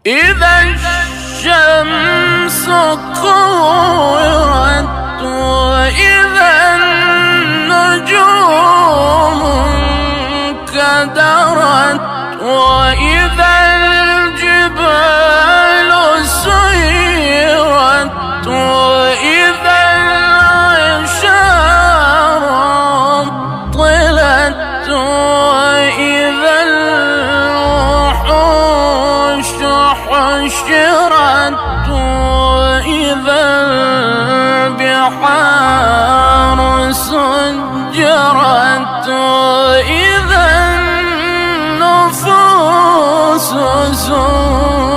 إذا الشمس كورت وإذا النجوم انكدرت وإذا الجبال سيرت وإذا العشار طلت وإذا الوحوش حشرت وإذا البحار سجرت وإذا النفوس زوجت